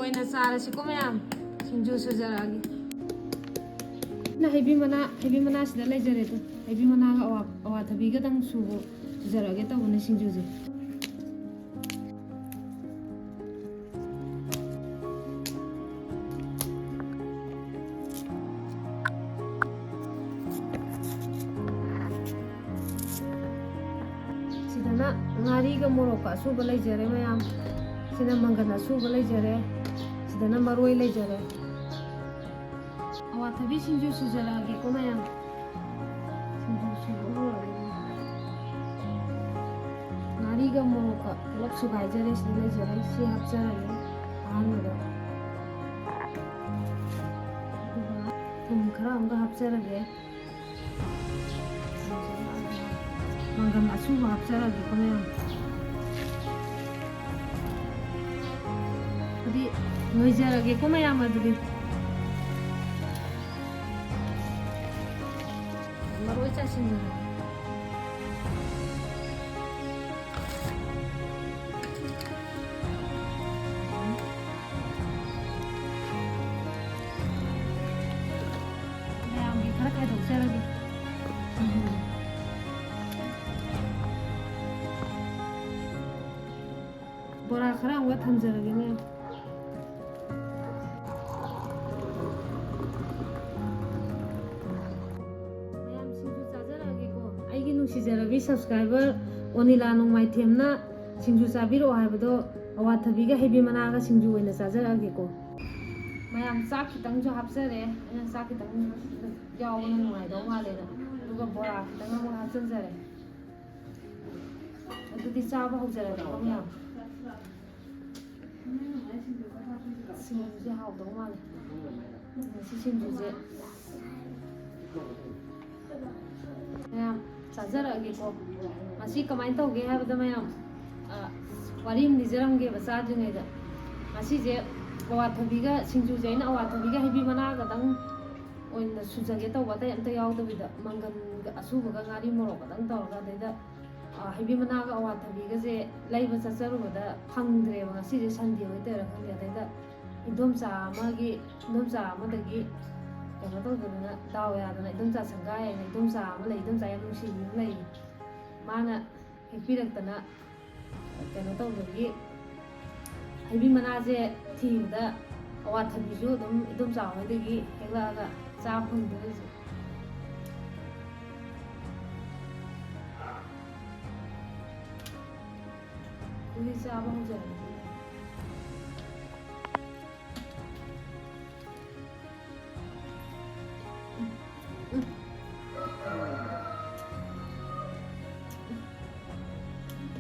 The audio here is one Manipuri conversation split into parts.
ꯑꯣꯏꯅ ꯆꯥꯔꯁꯤꯀꯣ ꯃꯌꯥꯝ ꯁꯤꯡꯖꯨ ꯁꯨꯖꯔꯛꯑꯒꯦ ꯍꯩꯕꯤ ꯃꯅꯥꯁꯤꯗ ꯂꯩꯖꯔꯦꯗꯣ ꯍꯩꯕꯤ ꯃꯅꯥꯒ ꯑꯋꯥꯊꯕꯤꯒꯗꯪ ꯁꯨꯖꯔꯛꯑꯒꯦ ꯇꯧꯕꯅꯦ ꯁꯤꯡꯖꯨꯁꯦ ꯁꯤꯗꯅ ꯉꯥꯔꯤꯒ ꯃꯣꯔꯣꯛꯀ ꯑꯁꯨꯕ ꯂꯩꯖꯔꯦ ꯃꯌꯥꯝ ꯁꯤꯅ ꯃꯪꯒꯟ ꯑꯁꯨꯕ ꯂꯩꯖꯔꯦ ꯁꯤꯗꯅ ꯃꯔꯣꯏ ꯂꯩꯖꯔꯦ ꯑꯋꯥꯊꯕꯤ ꯁꯤꯡꯖꯨ ꯁꯨꯖꯔꯛꯑꯒꯦꯀꯣ ꯃꯌꯥꯝ ꯁꯤꯡꯖꯨ ꯁꯨꯕ ꯍꯧꯔꯒꯦ ꯉꯥꯔꯤꯒ ꯃꯣꯔꯣꯛꯀ ꯄꯨꯂꯞ ꯁꯨꯒꯥꯏꯖꯔꯦ ꯁꯤꯗ ꯂꯩꯖꯔꯦ ꯁꯤ ꯍꯥꯞꯆꯔꯒꯦ ꯑꯍꯥꯟꯕꯗ ꯑꯗꯨꯒ ꯊꯨꯝ ꯈꯔ ꯑꯃꯒ ꯍꯥꯞꯆꯔꯒꯦ ꯃꯪꯒꯟ ꯑꯁꯨꯕ ꯍꯥꯞꯆꯔꯒꯦꯀꯣ ꯃꯌꯥꯝ ꯑꯗꯨꯗꯤ ꯅꯣꯏꯖꯔꯒꯦꯀꯣ ꯃꯌꯥꯝ ꯑꯗꯨꯗꯤ ꯃꯔꯣꯏ ꯆꯥꯏꯁꯤꯟꯖꯔꯒꯦ ꯃꯌꯥꯝꯒꯤ ꯈꯔ ꯈꯥꯏꯗꯣꯛꯆꯔꯒꯦ ꯕꯣꯔꯥ ꯈꯔ ꯑꯃꯒ ꯊꯝꯖꯔꯒꯦ ꯃꯌꯥꯝ ꯁꯤꯡꯖꯨ ꯆꯥꯖꯔꯛꯑꯒꯦꯀꯣ ꯑꯩꯒꯤ ꯅꯨꯡꯁꯤꯖꯔꯕꯤ ꯁꯕꯁꯀ꯭ꯔꯥꯏꯕꯔ ꯑꯣꯅꯤꯂꯥ ꯅꯣꯡꯃꯥꯏꯊꯦꯝꯅ ꯁꯤꯡꯖꯨ ꯆꯥꯕꯤꯔꯛꯑꯣ ꯍꯥꯏꯕꯗꯣ ꯑꯋꯥꯊꯕꯤꯒ ꯍꯩꯕꯤ ꯃꯅꯥꯒ ꯁꯤꯡꯖꯨ ꯑꯣꯏꯅ ꯆꯥꯖꯔꯛꯑꯒꯦꯀꯣ ꯃꯌꯥꯝ ꯆꯥꯛ ꯈꯤꯇꯪꯁꯨ ꯍꯥꯞꯆꯔꯦ ꯑꯩꯅ ꯆꯥꯛ ꯈꯤꯇꯪ ꯌꯥꯎꯕꯅ ꯅꯨꯡꯉꯥꯏꯗꯧ ꯃꯥꯜꯂꯦꯅ ꯑꯗꯨꯒ ꯕꯣꯔꯥ ꯈꯤꯇꯪ ꯑꯃꯨꯛ ꯍꯥꯞꯆꯤꯟꯖꯔꯦ ꯑꯗꯨꯗꯤ ꯆꯥꯕ ꯍꯧꯖꯔꯒꯦꯀꯣ ꯃꯌꯥꯝ ꯁꯤꯡꯖꯨꯁꯦ ꯍꯥꯎꯗꯧ ꯃꯥꯜꯂꯦ ꯉꯁꯤ ꯁꯤꯡꯖꯨꯁꯦ ꯃꯌꯥꯝ ꯆꯥꯖꯔꯛꯑꯒꯦꯀꯣ ꯃꯁꯤ ꯀꯃꯥꯏꯅ ꯇꯧꯒꯦ ꯍꯥꯏꯕꯗ ꯃꯌꯥꯝ ꯋꯥꯔꯤ ꯑꯃ ꯂꯤꯖꯔꯝꯒꯦꯕ ꯆꯥꯗ꯭ꯔꯤꯉꯩꯗ ꯉꯁꯤꯁꯦ ꯑꯋꯥꯊꯕꯤꯒ ꯁꯤꯡꯖꯨꯁꯦ ꯑꯩꯅ ꯑꯋꯥꯊꯕꯤꯒ ꯍꯩꯕꯤ ꯃꯅꯥꯒꯗꯪ ꯑꯣꯏꯅ ꯁꯨꯖꯒꯦ ꯇꯧꯕ ꯑꯇꯩ ꯑꯝꯇ ꯌꯥꯎꯗꯕꯤꯗ ꯃꯪꯒꯟꯒ ꯑꯁꯨꯕꯒ ꯉꯥꯔꯤ ꯃꯣꯔꯣꯛꯀꯗꯪ ꯇꯧꯔꯒ ꯑꯗꯩꯗ ꯍꯩꯕꯤ ꯃꯅꯥꯒ ꯑꯋꯥꯊꯕꯤꯒꯁꯦ ꯂꯩꯕ ꯆꯠꯆꯔꯨꯕꯗ ꯐꯪꯗ꯭ꯔꯦꯕ ꯉꯁꯤꯁꯦ ꯁꯟꯗꯦ ꯑꯣꯏꯗꯣꯏꯔꯥ ꯈꯪꯗꯦ ꯑꯗꯩꯗ ꯏꯟꯗꯣꯝꯆꯥ ꯑꯃꯗꯒꯤ ꯀꯩꯅꯣ ꯇꯧꯗꯗꯅ ꯗꯥꯎ ꯌꯥꯗꯅ ꯏꯟꯗꯣꯝꯆꯥ ꯁꯪꯒꯥꯏ ꯍꯥꯏꯅ ꯏꯟꯗꯣꯝꯆꯥ ꯑꯃ ꯂꯩ ꯏꯟꯗꯣꯝꯆꯥ ꯌꯥꯝ ꯅꯨꯡꯁꯤꯕꯤ ꯑꯃ ꯂꯩ ꯃꯥꯅ ꯍꯦꯛꯄꯤꯔꯛꯇꯅ ꯀꯩꯅꯣ ꯇꯧꯕꯒꯤ ꯍꯩꯕꯤ ꯃꯅꯥꯁꯦ ꯊꯤꯕꯗ ꯑꯋꯥꯊꯕꯤꯁꯨ ꯑꯗꯨꯝ ꯏꯟꯗꯣꯝꯆꯥ ꯍꯣꯏꯗꯒꯤ ꯍꯦꯛꯂꯛꯑꯒ ꯆꯥꯕ ꯐꯪꯗ꯭ꯔꯦ ꯍꯧꯖꯤꯛ ꯑꯗꯨꯗꯤ ꯆꯥꯕ ꯍꯧꯖꯔꯒꯦ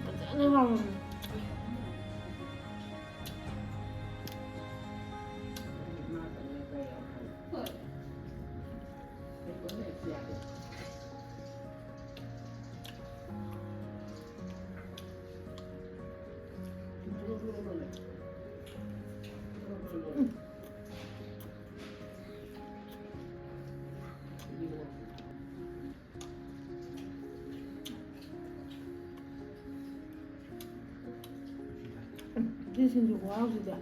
فꯖꯅ ꯍꯥꯎꯔꯝꯃꯦ 이 생긴 거 하고자.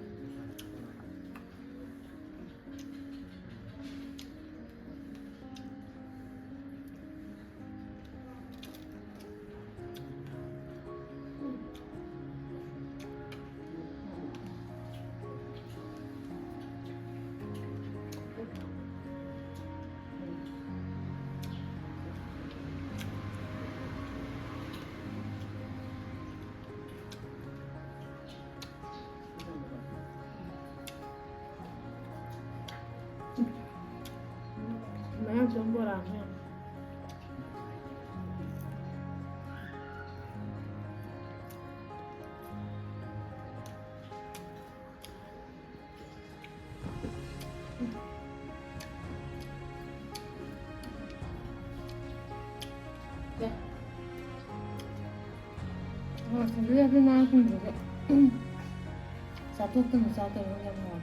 Mẹ chấm bò làm nha. Dạ. Rồi, thì đưa bên này cũng được đấy. Sao thuốc từng sao từng em ngon.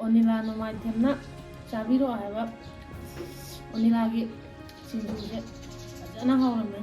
ꯑꯣꯅꯤꯂꯥ ꯅꯣꯡꯃꯥꯏꯊꯦꯝꯅ ꯆꯥꯕꯤꯔꯛꯑꯣ ꯍꯥꯏꯕ ꯑꯣꯅꯤꯂꯥꯒꯤ ꯁꯤꯡꯖꯨꯁꯦ ꯐꯖꯅ ꯍꯥꯎꯔꯝꯃꯦ.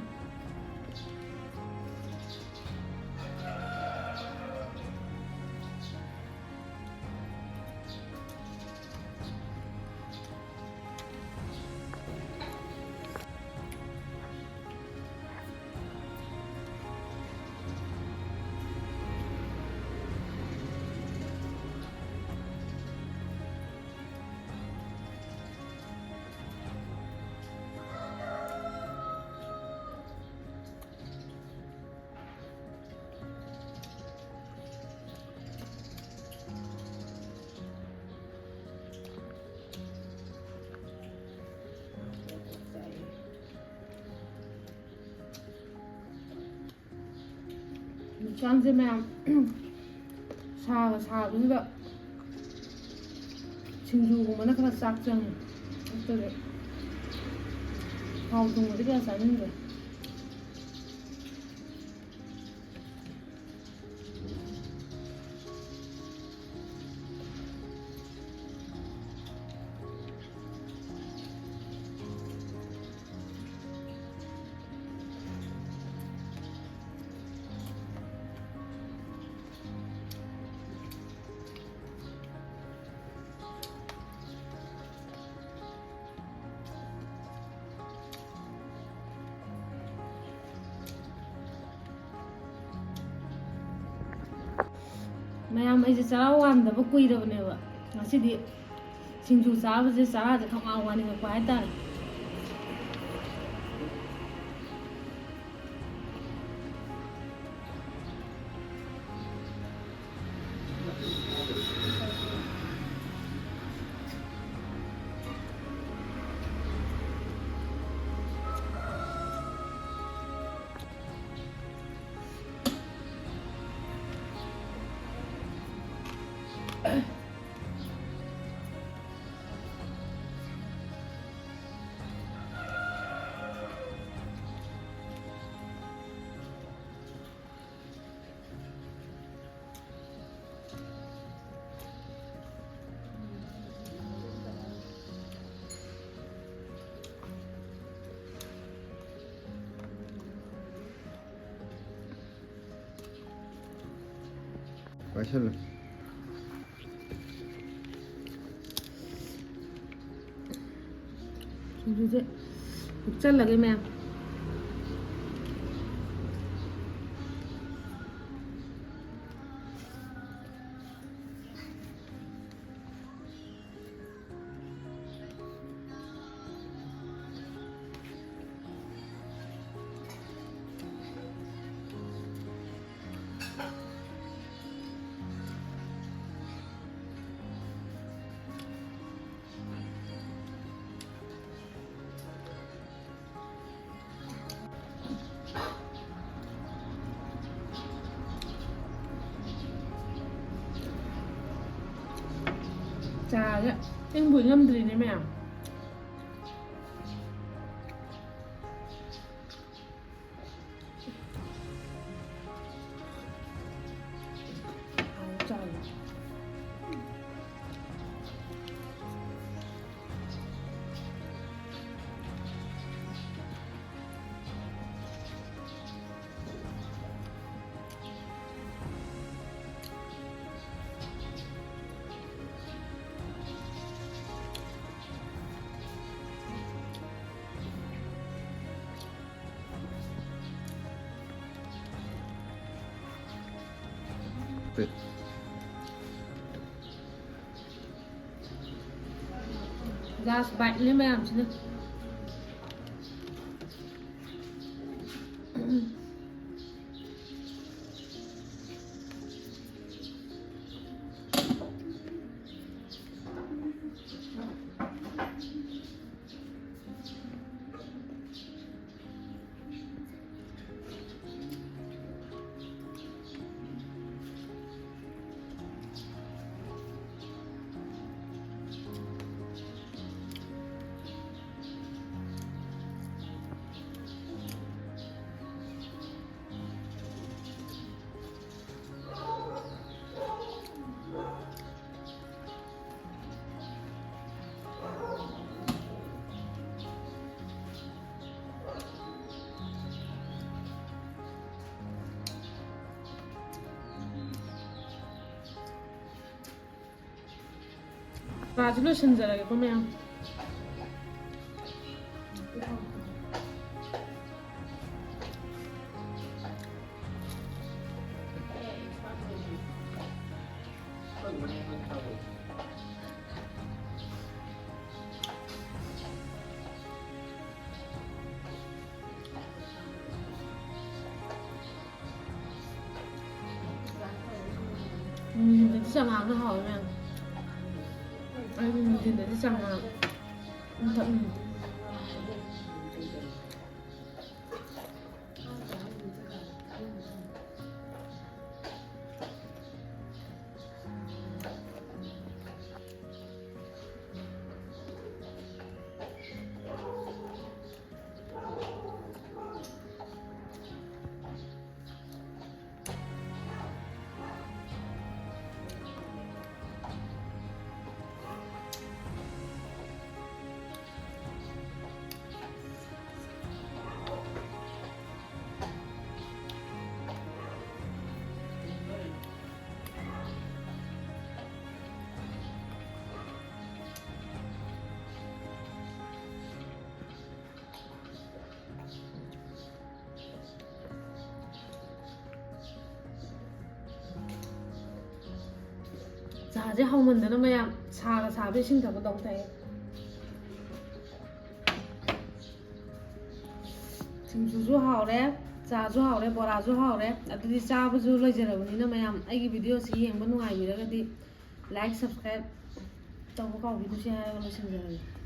ꯍꯛꯆꯥꯡꯁꯦ ꯃꯌꯥꯝ ꯁꯥꯒ ꯁꯥꯕꯁꯤꯗ ꯁꯤꯡꯖꯨꯒꯨꯝꯕꯅ ꯈꯔ ꯆꯥꯛ ꯆꯪꯉꯦ. ꯅꯠꯇ꯭ꯔꯗꯤ ꯊꯥꯎ ꯊꯣꯡꯕꯗꯤ ꯀꯌꯥ ꯆꯥꯅꯤꯡꯗ꯭ꯔꯦ. ꯃꯌꯥꯝ ꯑꯩꯁꯦ ꯆꯔꯥ ꯋꯥꯟꯗꯕ ꯀꯨꯏꯔꯕꯅꯦꯕ. ꯉꯁꯤꯗꯤ ꯁꯤꯡꯖꯨ ꯆꯥꯕꯁꯦ ꯆꯔꯥꯁꯦ ꯈꯪꯋꯥꯟ ꯋꯥꯟꯅꯤꯡꯉꯛꯄ ꯍꯥꯏꯇꯥꯔꯦ. Başarılı. ꯁꯤꯡꯖꯨꯁꯦ ꯍꯨꯞꯆꯜꯂꯒꯦ ꯃꯌꯥꯝ. ꯆꯥꯁꯦ ꯏꯪꯕꯨ ꯏꯪꯉꯝꯗ꯭ꯔꯤꯅꯦ ꯃꯌꯥꯝ. Evet. Gas bite mayamsina. ꯆꯥꯁꯤ ꯂꯣꯏꯁꯤꯟꯖꯔꯒꯦꯀꯣ ꯃꯌꯥꯝ ꯅꯨꯡꯊꯤꯟꯗꯗꯤ ꯆꯉꯥꯡꯅ ꯍꯥꯎꯋꯦ ꯃꯌꯥꯝ ꯑꯩꯗꯤ ꯅꯨꯡꯊꯤꯟꯗꯗꯤ ꯆꯉꯥꯡ ꯊꯛꯅꯤꯡꯉꯤ ꯆꯥꯁꯦ ꯍꯥꯎꯃꯟꯗꯅ ꯃꯌꯥꯝ ꯁꯥꯒ ꯁꯥꯕ ꯏꯁꯤꯡ ꯊꯛꯄꯗꯧ ꯊꯛꯑꯦ ꯁꯤꯡꯖꯨꯁꯨ ꯍꯥꯎꯔꯦ ꯆꯥꯁꯨ ꯍꯥꯎꯔꯦ ꯕꯣꯔꯥꯁꯨ ꯍꯥꯎꯔꯦ ꯑꯗꯨꯗꯤ ꯆꯥꯕꯁꯨ ꯂꯣꯏꯖꯔꯕꯅꯤꯅ ꯃꯌꯥꯝ ꯑꯩꯒꯤ ꯚꯤꯗꯤꯑꯣꯁꯤ ꯌꯦꯡꯕ ꯅꯨꯡꯉꯥꯏꯕꯤꯔꯒꯗꯤ ꯂꯥꯏꯛ ꯁꯕꯁꯀ꯭ꯔꯥꯏꯕ ꯇꯧꯕ ꯀꯥꯎꯕꯤꯗꯨꯁꯦ ꯍꯥꯏꯔꯒ ꯂꯣꯏꯁꯤꯟꯖꯔꯒꯦ